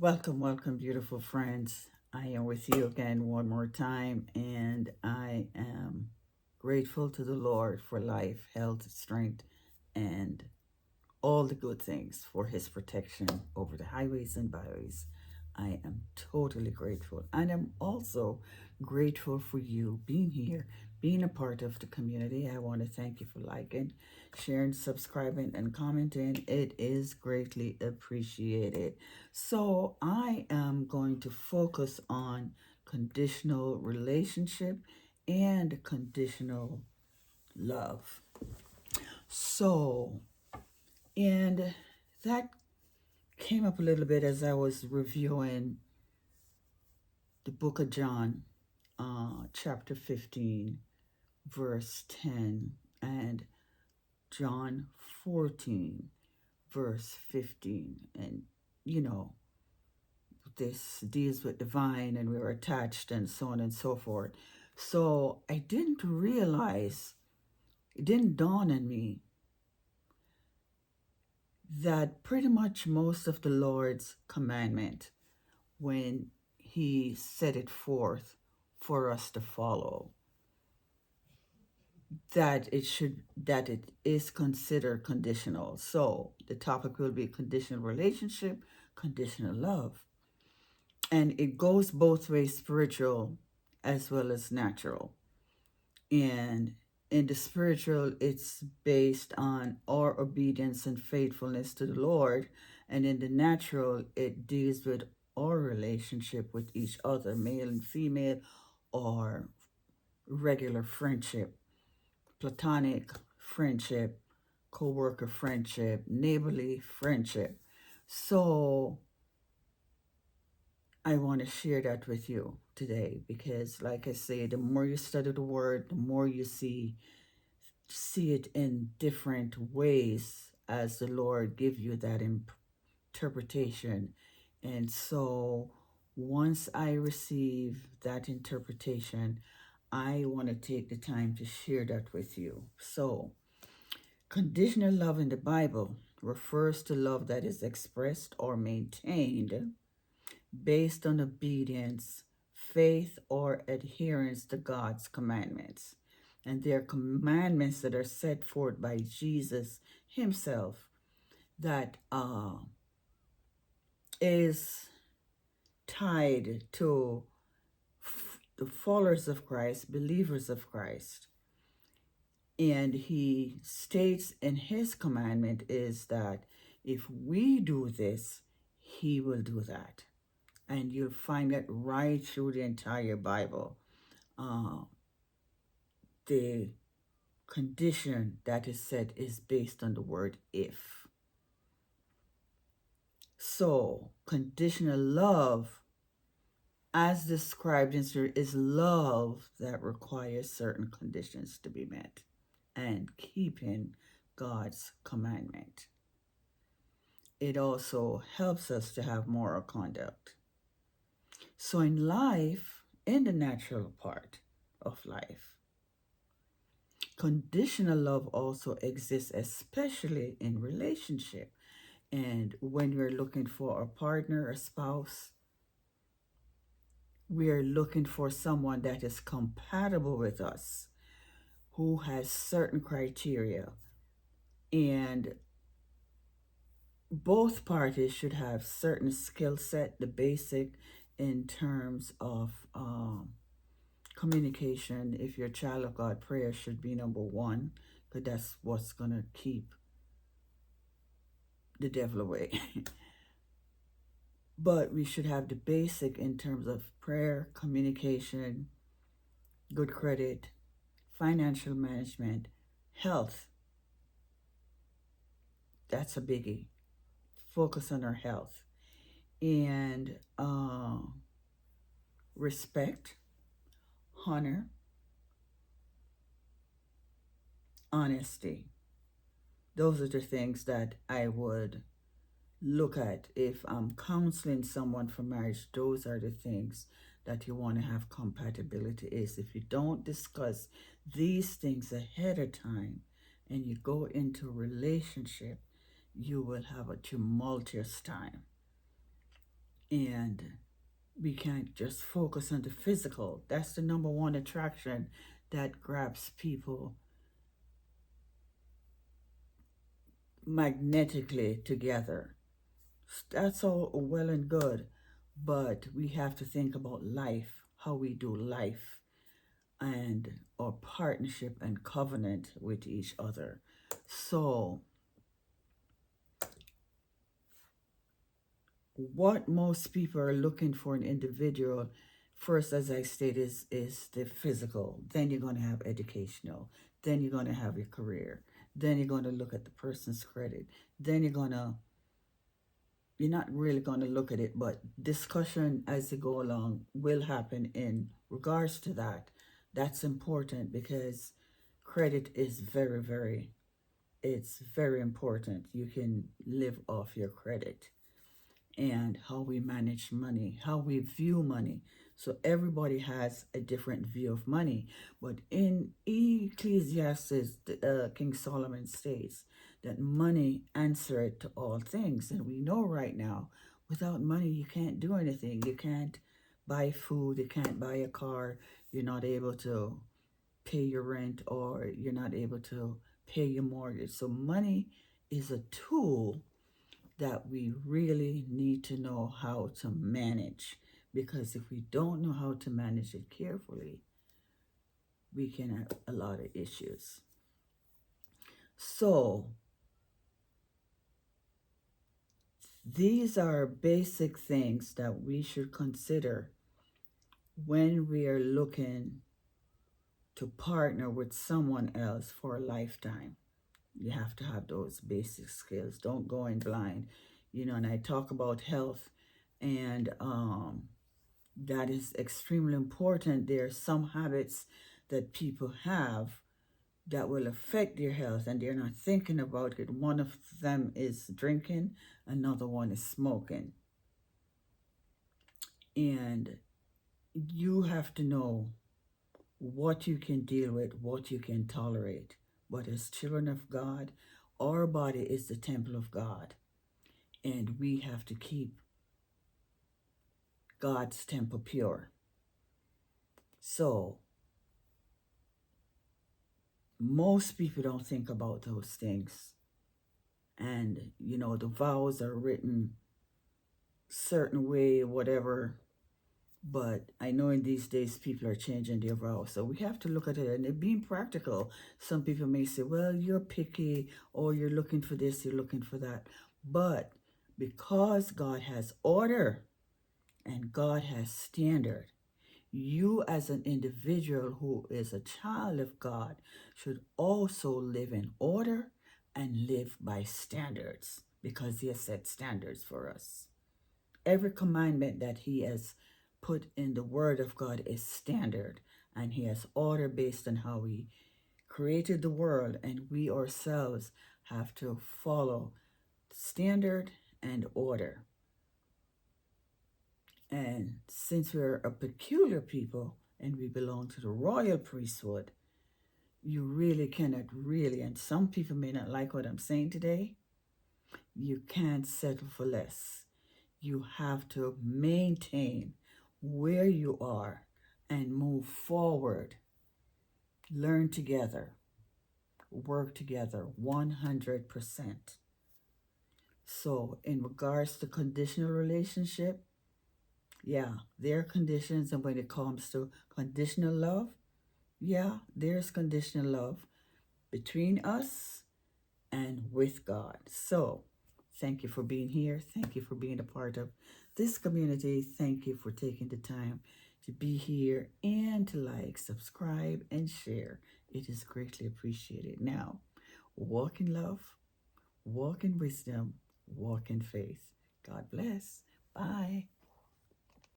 Welcome, welcome, beautiful friends. I am with you again one more time, and I am grateful to the Lord for life, health, strength, and all the good things for His protection over the highways and byways. I am totally grateful. And I'm also grateful for you being here, being a part of the community. I want to thank you for liking, sharing, subscribing, and commenting. It is greatly appreciated. So, I am going to focus on conditional relationship and conditional love. So, and that came up a little bit as I was reviewing the book of John, chapter 15, verse 10, and John 14, verse 15. And, you know, this deals with divine and we were attached and so on and so forth. So I didn't realize, it didn't dawn on me that pretty much most of the Lord's commandment, when he set it forth for us to follow, that it is considered conditional. So the topic will be conditional relationship, conditional love. And it goes both ways, spiritual as well as natural. And in the spiritual, it's based on our obedience and faithfulness to the Lord. And in the natural, it deals with our relationship with each other, male and female, or regular friendship, platonic friendship, co-worker friendship, neighborly friendship. So I want to share that with you today because, like I say, the more you study the word, the more you see it in different ways as the Lord give you that interpretation. And so once I receive that interpretation, I want to take the time to share that with you. So, conditional love in the Bible refers to love that is expressed or maintained based on obedience, faith, or adherence to God's commandments. And they're commandments that are set forth by Jesus himself that is tied to the followers of Christ, believers of Christ. And he states in his commandment is that if we do this, he will do that. And you'll find that right through the entire Bible. Uh, the condition that is set is based on the word if. So, conditional love, as described in Scripture, is love that requires certain conditions to be met and keeping God's commandment. It also helps us to have moral conduct. So, in life, in the natural part of life, conditional love also exists, especially in relationship. And when we're looking for a partner, a spouse, we're looking for someone that is compatible with us, who has certain criteria. And both parties should have certain skill set, the basic in terms of communication. If you're a child of God, prayer should be number one, because that's what's going to keep the devil away. But we should have the basic in terms of prayer, communication, good credit, financial management, health. That's a biggie. Focus on our health. And respect, honor, honesty. Those are the things that I would look at if I'm counseling someone for marriage. Those are the things that you want to have compatibility is. If you don't discuss these things ahead of time and you go into a relationship, you will have a tumultuous time. And we can't just focus on the physical. That's the number one attraction that grabs people magnetically together. That's all well and good, but we have to think about life, how we do life, and our partnership and covenant with each other. So, what most people are looking for an individual, first, as I stated, is the physical. Then you're going to have educational. Then you're going to have your career. Then you're going to look at the person's credit. Then you're not really going to look at it, but discussion as you go along will happen in regards to that. That's important because credit is it's very important. You can live off your credit, and how we manage money, how we view money. So everybody has a different view of money. But in Ecclesiastes, King Solomon states that money answereth to all things. And we know right now, without money, you can't do anything. You can't buy food, you can't buy a car, you're not able to pay your rent, or you're not able to pay your mortgage. So money is a tool that we really need to know how to manage, because if we don't know how to manage it carefully, we can have a lot of issues. So these are basic things that we should consider when we are looking to partner with someone else for a lifetime. You have to have those basic skills. Don't go in blind. And I talk about health, and that is extremely important. There are some habits that people have that will affect their health, and they're not thinking about it. One of them is drinking, another one is smoking. And you have to know what you can deal with, what you can tolerate. But as children of God, our body is the temple of God, and we have to keep God's temple pure. So most people don't think about those things. And, the vows are written certain way, whatever. But I know in these days people are changing their vows. So we have to look at it and it being practical. Some people may say, well, you're picky, or you're looking for this, you're looking for that. But because God has order and God has standard, you as an individual who is a child of God should also live in order and live by standards, because he has set standards for us. Every commandment that he has put in the word of God is standard, and he has order based on how he created the world, and we ourselves have to follow standard and order. And since we're a peculiar people and we belong to the royal priesthood, you really cannot and some people may not like what I'm saying today, you can't settle for less. You have to maintain where you are and move forward. Learn together, work together 100%. So in regards to conditional relationship, yeah, there are conditions. And when it comes to conditional love, yeah, there's conditional love between us and with God. So thank you for being here. Thank you for being a part of this community. Thank you for taking the time to be here and to like, subscribe, and share. It is greatly appreciated. Now, walk in love, walk in wisdom, walk in faith. God bless. Bye.